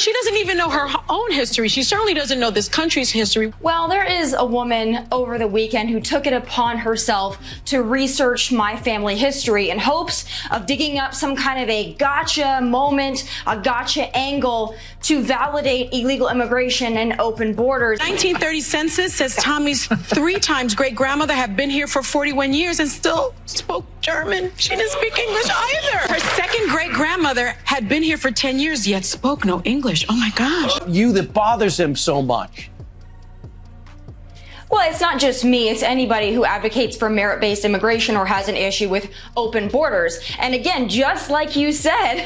She doesn't even know her own history. She certainly doesn't know this country's history. Well, there is a woman over the weekend who took it upon herself to research my family history in hopes of digging up some kind of a gotcha moment, a gotcha angle to validate illegal immigration and open borders. 1930 census says Tomi's 3 times great-grandmother had been here for 41 years and still spoke German. She didn't speak English either. Her second great-grandmother had been here for 10 years, yet spoke no English. Oh my gosh. You that bothers him so much. Well, it's not just me, it's anybody who advocates for merit-based immigration or has an issue with open borders. And again, just like you said,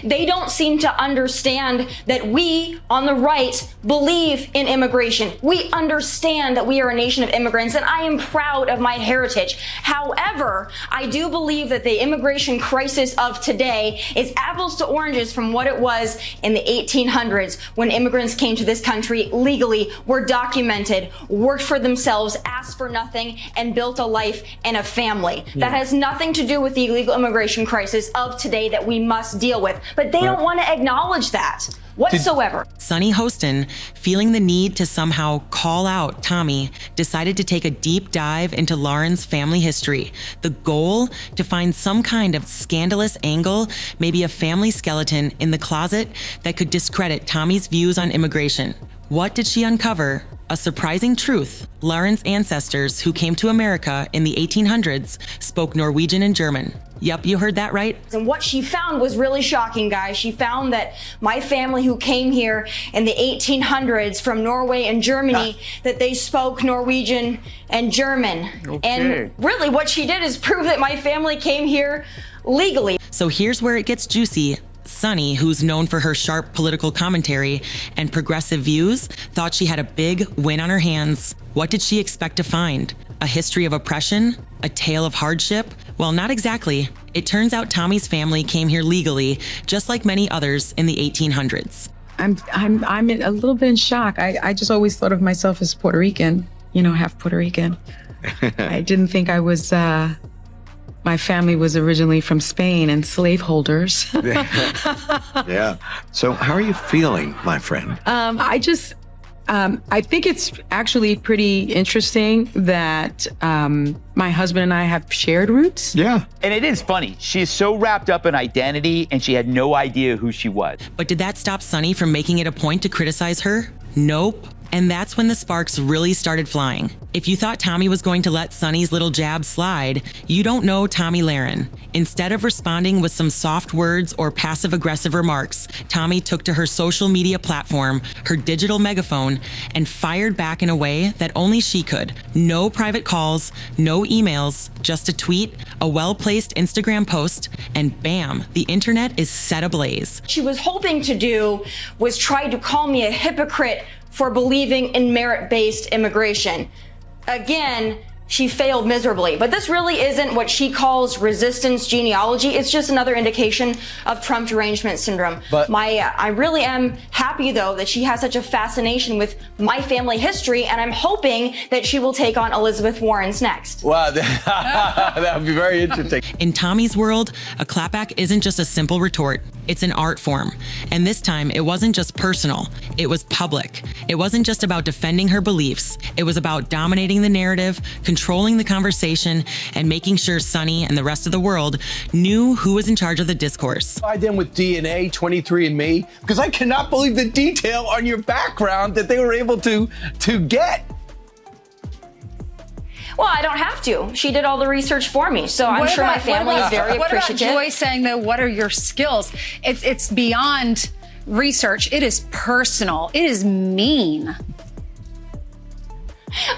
they don't seem to understand that we on the right believe in immigration. We understand that we are a nation of immigrants, and I am proud of my heritage. However, I do believe that the immigration crisis of today is apples to oranges from what it was in the 1800s when immigrants came to this country legally, were documented, worked for themselves, asked for nothing, and built a life and a family. That has nothing to do with the illegal immigration crisis of today that we must deal with. But they don't want to acknowledge that whatsoever. Sonny Hostin, feeling the need to somehow call out Tomi, decided to take a deep dive into Laren's family history. The goal? To find some kind of scandalous angle, maybe a family skeleton in the closet that could discredit Tomi's views on immigration. What did she uncover? A surprising truth. Laren's ancestors, who came to America in the 1800s, spoke Norwegian and German. Yep, you heard that right. And what she found was really shocking, guys. She found that my family who came here in the 1800s from Norway and Germany, that they spoke Norwegian and German. Okay. And really what she did is prove that my family came here legally. So here's where it gets juicy. Sonny, who's known for her sharp political commentary and progressive views, thought she had a big win on her hands. What did she expect to find? A history of oppression? A tale of hardship? Well, not exactly. It turns out Tomi's family came here legally, just like many others in the 1800s. I'm a little bit in shock. I just always thought of myself as Puerto Rican, half Puerto Rican. I didn't think I was, my family was originally from Spain and slaveholders. Yeah. So how are you feeling, my friend? I think it's actually pretty interesting that my husband and I have shared roots. Yeah. And it is funny. She's so wrapped up in identity and she had no idea who she was. But did that stop Sonny from making it a point to criticize her? Nope. And that's when the sparks really started flying. If you thought Tomi was going to let Sonny's little jab slide, you don't know Tomi Lahren. Instead of responding with some soft words or passive-aggressive remarks, Tomi took to her social media platform, her digital megaphone, and fired back in a way that only she could. No private calls, no emails, just a tweet, a well-placed Instagram post, and bam, the internet is set ablaze. She was hoping to do was try to call me a hypocrite for believing in merit-based immigration. Again, she failed miserably. But this really isn't what she calls resistance genealogy. It's just another indication of Trump derangement syndrome. But I really am happy, though, that she has such a fascination with my family history, and I'm hoping that she will take on Elizabeth Warren's next. Wow, that would be very interesting. In Tomi's world, a clapback isn't just a simple retort. It's an art form. And this time, it wasn't just personal. It was public. It wasn't just about defending her beliefs. It was about dominating the narrative, controlling the conversation, and making sure Sonny and the rest of the world knew who was in charge of the discourse. I then with DNA, 23andMe, because I cannot believe the detail on your background that they were able to get. Well, I don't have to. She did all the research for me, so I'm sure my family is very appreciative. What about Joy saying, though, what are your skills? It's beyond research. It is personal. It is mean.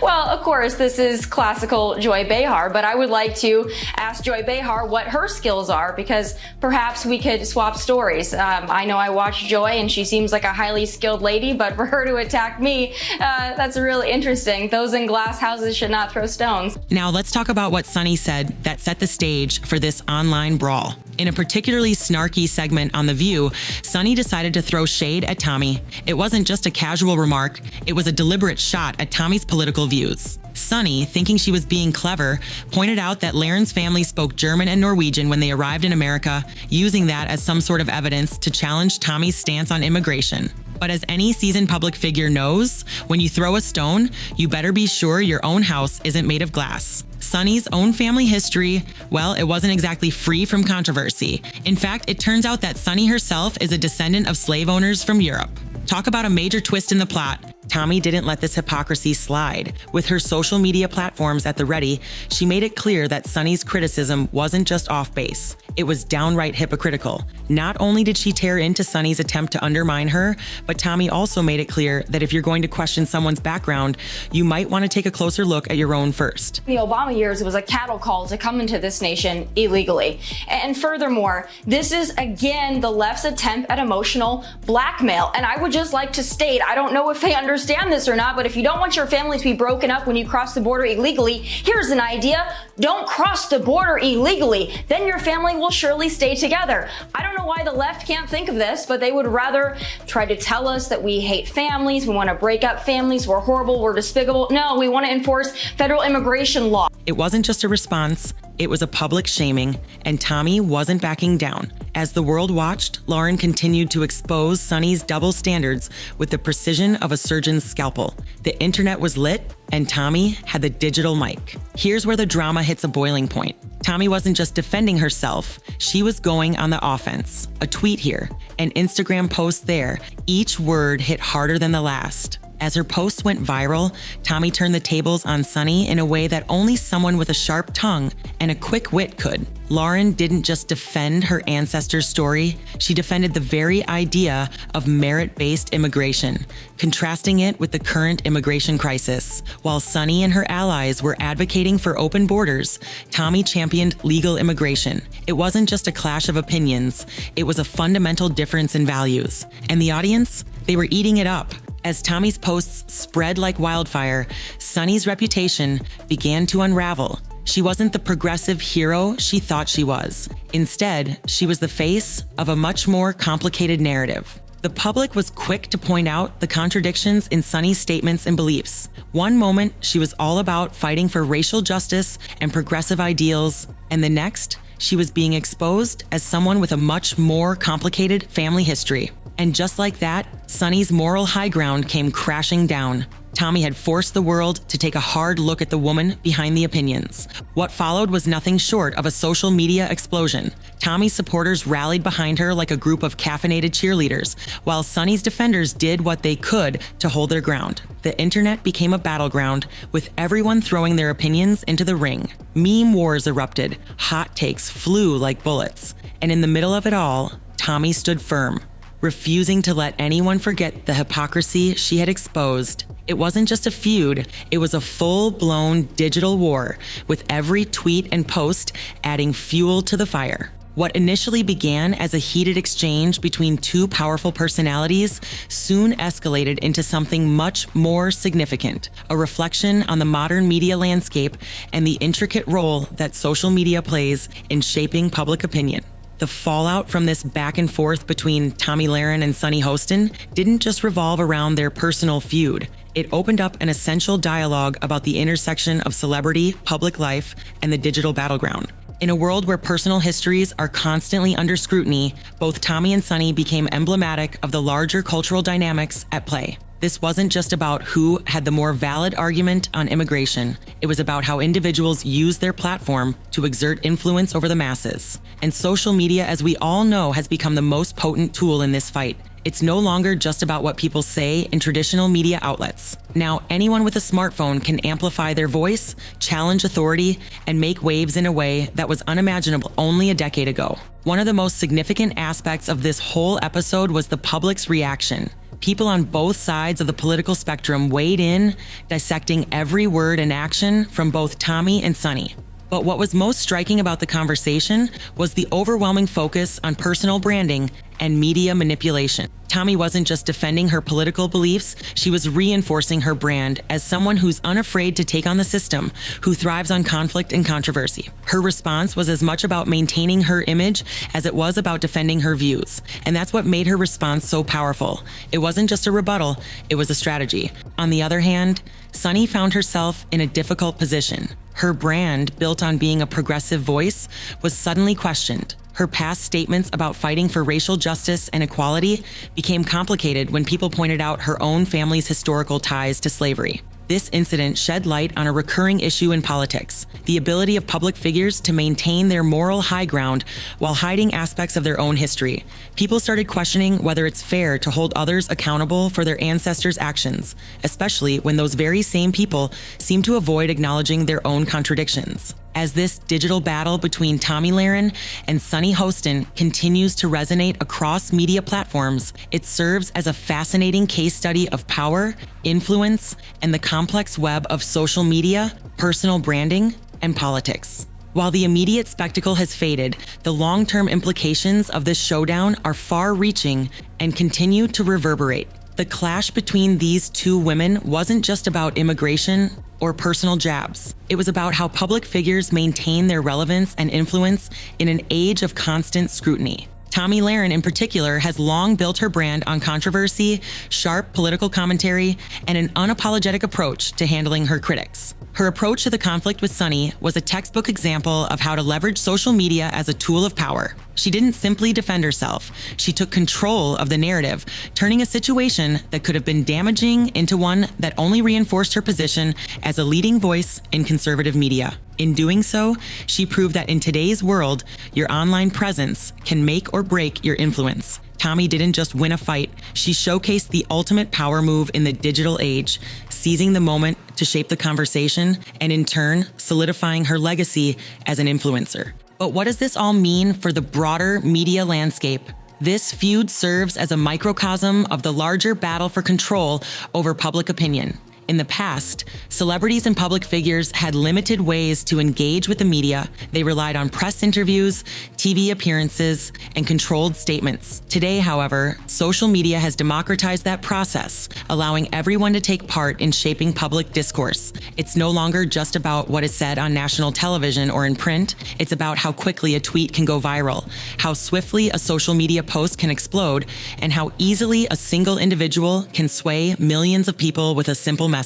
Well, of course, this is classical Joy Behar, but I would like to ask Joy Behar what her skills are, because perhaps we could swap stories. I know I watch Joy and she seems like a highly skilled lady, but for her to attack me, that's really interesting. Those in glass houses should not throw stones. Now let's talk about what Sonny said that set the stage for this online brawl. In a particularly snarky segment on The View, Sonny decided to throw shade at Tomi. It wasn't just a casual remark, it was a deliberate shot at Tomi's political political views. Sunny, thinking she was being clever, pointed out that Laren's family spoke German and Norwegian when they arrived in America, using that as some sort of evidence to challenge Tomi's stance on immigration. But as any seasoned public figure knows, when you throw a stone, you better be sure your own house isn't made of glass. Sunny's own family history, well, it wasn't exactly free from controversy. In fact, it turns out that Sunny herself is a descendant of slave owners from Europe. Talk about a major twist in the plot. Tomi didn't let this hypocrisy slide. With her social media platforms at the ready, she made it clear that Sunny's criticism wasn't just off base. It was downright hypocritical. Not only did she tear into Sunny's attempt to undermine her, but Tomi also made it clear that if you're going to question someone's background, you might want to take a closer look at your own first. In the Obama years, it was a cattle call to come into this nation illegally. And furthermore, this is again the left's attempt at emotional blackmail. And I would just like to state, I don't know if they understand this or not, but if you don't want your family to be broken up when you cross the border illegally, here's an idea. Don't cross the border illegally. Then your family will surely stay together. I don't know why the left can't think of this, but they would rather try to tell us that we hate families, we want to break up families, we're horrible, we're despicable. No, we want to enforce federal immigration law. It wasn't just a response, it was a public shaming, and Tomi wasn't backing down. As the world watched, Lahren continued to expose Sunny's double standards with the precision of a surgeon's scalpel. The internet was lit, and Tomi had the digital mic. Here's where the drama hits a boiling point. Tomi wasn't just defending herself, she was going on the offense. A tweet here, an Instagram post there, each word hit harder than the last. As her posts went viral, Tomi turned the tables on Sunny in a way that only someone with a sharp tongue and a quick wit could. Lahren didn't just defend her ancestors' story, she defended the very idea of merit-based immigration, contrasting it with the current immigration crisis. While Sunny and her allies were advocating for open borders, Tomi championed legal immigration. It wasn't just a clash of opinions, it was a fundamental difference in values. And the audience? They were eating it up. As Tomi's posts spread like wildfire, Sunny's reputation began to unravel. She wasn't the progressive hero she thought she was. Instead, she was the face of a much more complicated narrative. The public was quick to point out the contradictions in Sunny's statements and beliefs. One moment, she was all about fighting for racial justice and progressive ideals, and the next, she was being exposed as someone with a much more complicated family history. And just like that, Sunny's moral high ground came crashing down. Tomi had forced the world to take a hard look at the woman behind the opinions. What followed was nothing short of a social media explosion. Tomi's supporters rallied behind her like a group of caffeinated cheerleaders, while Sunny's defenders did what they could to hold their ground. The internet became a battleground, with everyone throwing their opinions into the ring. Meme wars erupted, hot takes flew like bullets. And in the middle of it all, Tomi stood firm, refusing to let anyone forget the hypocrisy she had exposed. It wasn't just a feud, it was a full-blown digital war, with every tweet and post adding fuel to the fire. What initially began as a heated exchange between two powerful personalities soon escalated into something much more significant, a reflection on the modern media landscape and the intricate role that social media plays in shaping public opinion. The fallout from this back and forth between Tomi Lahren and Sunny Hostin didn't just revolve around their personal feud. It opened up an essential dialogue about the intersection of celebrity, public life, and the digital battleground. In a world where personal histories are constantly under scrutiny, both Tomi and Sunny became emblematic of the larger cultural dynamics at play. This wasn't just about who had the more valid argument on immigration. It was about how individuals use their platform to exert influence over the masses. And social media, as we all know, has become the most potent tool in this fight. It's no longer just about what people say in traditional media outlets. Now, anyone with a smartphone can amplify their voice, challenge authority, and make waves in a way that was unimaginable only a decade ago. One of the most significant aspects of this whole episode was the public's reaction. People on both sides of the political spectrum weighed in, dissecting every word and action from both Tomi and Sunny. But what was most striking about the conversation was the overwhelming focus on personal branding and media manipulation. Tomi wasn't just defending her political beliefs, she was reinforcing her brand as someone who's unafraid to take on the system, who thrives on conflict and controversy. Her response was as much about maintaining her image as it was about defending her views. And that's what made her response so powerful. It wasn't just a rebuttal, it was a strategy. On the other hand, Sunny found herself in a difficult position. Her brand, built on being a progressive voice, was suddenly questioned. Her past statements about fighting for racial justice and equality became complicated when people pointed out her own family's historical ties to slavery. This incident shed light on a recurring issue in politics: the ability of public figures to maintain their moral high ground while hiding aspects of their own history. People started questioning whether it's fair to hold others accountable for their ancestors' actions, especially when those very same people seem to avoid acknowledging their own contradictions. As this digital battle between Tomi Lahren and Sunny Hostin continues to resonate across media platforms, it serves as a fascinating case study of power, influence, and the complex web of social media, personal branding, and politics. While the immediate spectacle has faded, the long-term implications of this showdown are far-reaching and continue to reverberate. The clash between these two women wasn't just about immigration or personal jabs. It was about how public figures maintain their relevance and influence in an age of constant scrutiny. Tomi Lahren, in particular, has long built her brand on controversy, sharp political commentary, and an unapologetic approach to handling her critics. Her approach to the conflict with Sunny was a textbook example of how to leverage social media as a tool of power. She didn't simply defend herself. She took control of the narrative, turning a situation that could have been damaging into one that only reinforced her position as a leading voice in conservative media. In doing so, she proved that in today's world, your online presence can make or break your influence. Tomi didn't just win a fight, she showcased the ultimate power move in the digital age, seizing the moment to shape the conversation and in turn, solidifying her legacy as an influencer. But what does this all mean for the broader media landscape? This feud serves as a microcosm of the larger battle for control over public opinion. In the past, celebrities and public figures had limited ways to engage with the media. They relied on press interviews, TV appearances, and controlled statements. Today, however, social media has democratized that process, allowing everyone to take part in shaping public discourse. It's no longer just about what is said on national television or in print. It's about how quickly a tweet can go viral, how swiftly a social media post can explode, and how easily a single individual can sway millions of people with a simple message.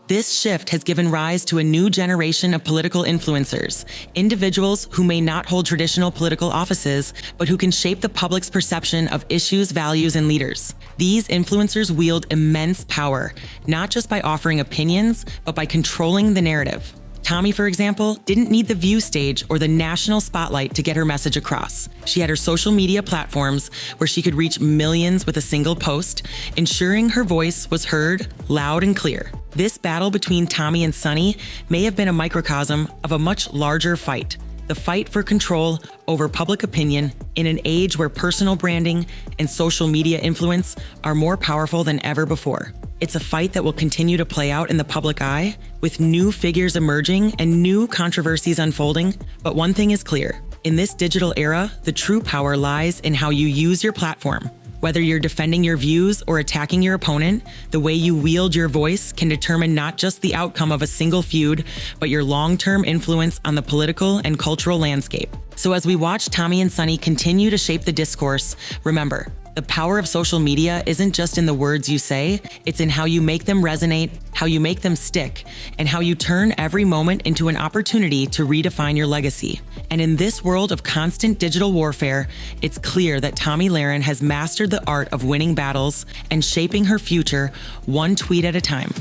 This shift has given rise to a new generation of political influencers, individuals who may not hold traditional political offices, but who can shape the public's perception of issues, values, and leaders. These influencers wield immense power, not just by offering opinions, but by controlling the narrative. Tomi, for example, didn't need the view stage or the national spotlight to get her message across. She had her social media platforms where she could reach millions with a single post, ensuring her voice was heard loud and clear. This battle between Tomi and Sunny may have been a microcosm of a much larger fight. The fight for control over public opinion in an age where personal branding and social media influence are more powerful than ever before. It's a fight that will continue to play out in the public eye, with new figures emerging and new controversies unfolding. But one thing is clear: in this digital era, the true power lies in how you use your platform. Whether you're defending your views or attacking your opponent, the way you wield your voice can determine not just the outcome of a single feud, but your long-term influence on the political and cultural landscape. So as we watch Tomi and Sunny continue to shape the discourse, remember, the power of social media isn't just in the words you say, it's in how you make them resonate, how you make them stick, and how you turn every moment into an opportunity to redefine your legacy. And in this world of constant digital warfare, it's clear that Tomi Lahren has mastered the art of winning battles and shaping her future one tweet at a time.